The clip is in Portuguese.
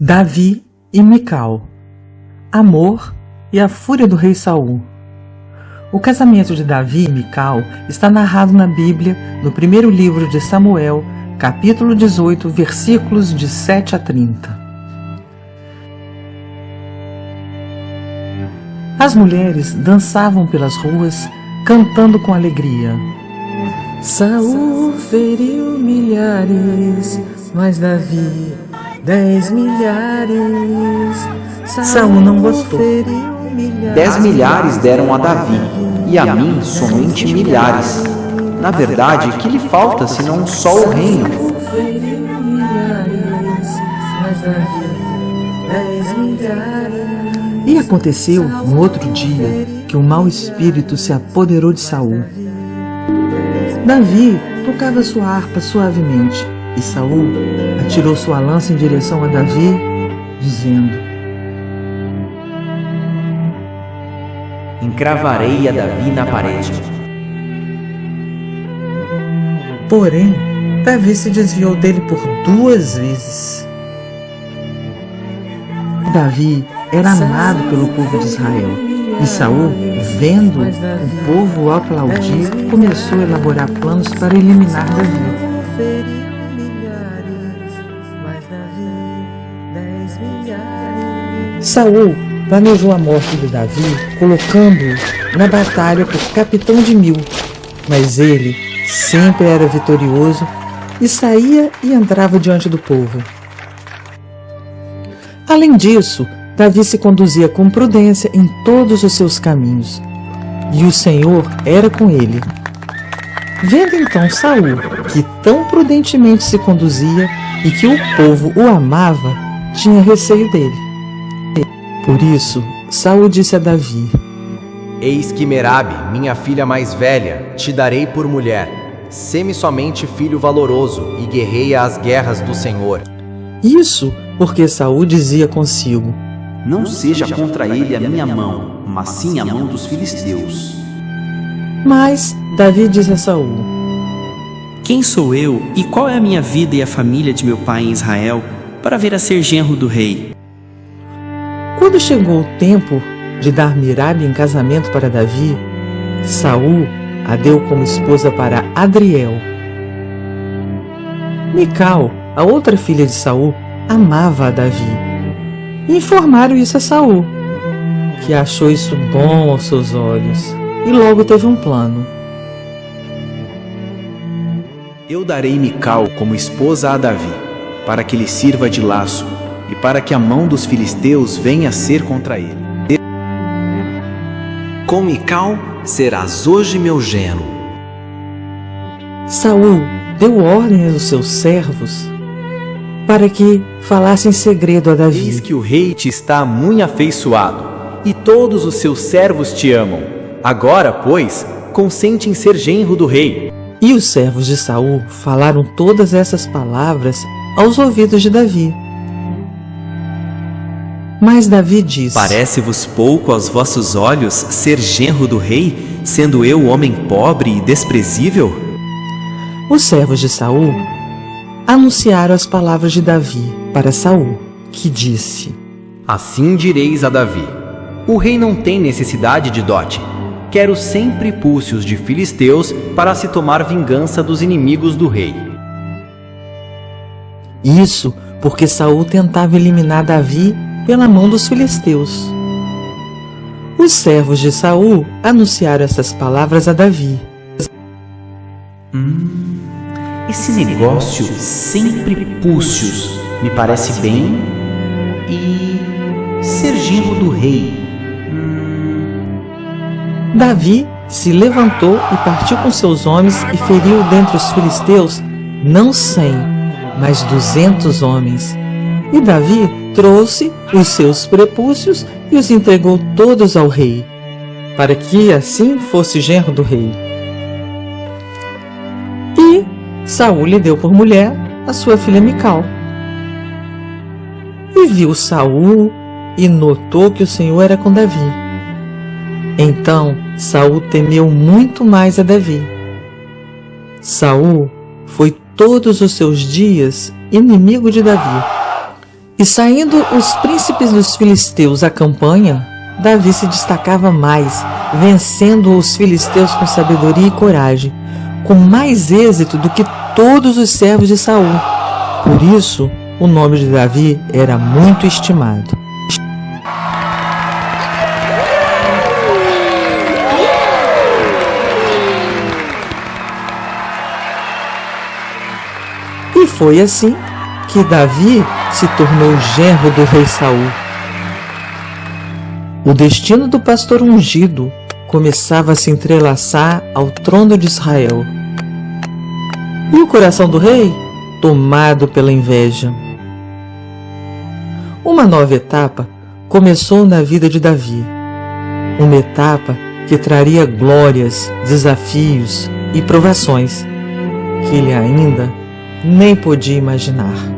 Davi e Mical. Amor e a fúria do rei Saul. O casamento de Davi e Mical está narrado na Bíblia, no primeiro livro de Samuel, capítulo 18, versículos de 7 a 30. As mulheres dançavam pelas ruas, cantando com alegria. Saul feriu milhares, mas Davi 10 milhares. Saul não gostou. 10 milhares deram a Davi, e a mim somente milhares. Na verdade, que lhe falta senão só o reino? E aconteceu, no outro dia, que um mau espírito se apoderou de Saul. Davi tocava sua harpa suavemente, e Saul atirou sua lança em direção a Davi, dizendo: Encravarei a Davi na parede. Porém, Davi se desviou dele por 2 vezes. Davi era amado pelo povo de Israel, e Saul, vendo o povo aplaudir, começou a elaborar planos para eliminar Davi. Saul planejou a morte de Davi, colocando-o na batalha por capitão de 1000, mas ele sempre era vitorioso e saía e entrava diante do povo. Além disso, Davi se conduzia com prudência em todos os seus caminhos, e o Senhor era com ele. Vendo então Saul que tão prudentemente se conduzia e que o povo o amava, tinha receio dele. Por isso, Saul disse a Davi: Eis que Merabe, minha filha mais velha, te darei por mulher. Sê-me somente filho valoroso e guerreia as guerras do Senhor. Isso porque Saul dizia consigo: Não seja contra ele a minha mão, mas sim a mão dos filisteus. Mas Davi disse a Saul: Quem sou eu e qual é a minha vida e a família de meu pai em Israel para vir a ser genro do rei? Quando chegou o tempo de dar Merabe em casamento para Davi, Saul a deu como esposa para Adriel. Mical, a outra filha de Saul, amava a Davi. E informaram isso a Saul, que achou isso bom aos seus olhos, e logo teve um plano. Eu darei Mical como esposa a Davi, para que lhe sirva de laço, e para que a mão dos filisteus venha a ser contra ele. Com Mical serás hoje meu genro. Saul deu ordem aos seus servos para que falassem em segredo a Davi. Eis que o rei te está muito afeiçoado, e todos os seus servos te amam. Agora, pois, consente em ser genro do rei. E os servos de Saul falaram todas essas palavras aos ouvidos de Davi. Mas Davi disse: Parece-vos pouco aos vossos olhos ser genro do rei, sendo eu homem pobre e desprezível? Os servos de Saul anunciaram as palavras de Davi para Saul, que disse: Assim direis a Davi: O rei não tem necessidade de dote. Quero 100 prepúcios de filisteus para se tomar vingança dos inimigos do rei. Isso porque Saul tentava eliminar Davi pela mão dos filisteus. Os servos de Saul anunciaram essas palavras a Davi. Esse negócio sem prepúcios me parece bem, e ser genro do rei. Davi se levantou e partiu com seus homens e feriu dentre os filisteus não 100, mas 200 homens. E Davi trouxe os seus prepúcios e os entregou todos ao rei, para que assim fosse genro do rei. E Saul lhe deu por mulher a sua filha Mical. E viu Saul e notou que o Senhor era com Davi. Então Saul temeu muito mais a Davi. Saul foi todos os seus dias inimigo de Davi. E saindo os príncipes dos filisteus à campanha, Davi se destacava mais, vencendo os filisteus com sabedoria e coragem, com mais êxito do que todos os servos de Saul. Por isso, o nome de Davi era muito estimado. E foi assim que Davi se tornou genro do rei Saul. O destino do pastor ungido começava a se entrelaçar ao trono de Israel. E o coração do rei, tomado pela inveja. Uma nova etapa começou na vida de Davi. Uma etapa que traria glórias, desafios e provações que ele ainda nem podia imaginar.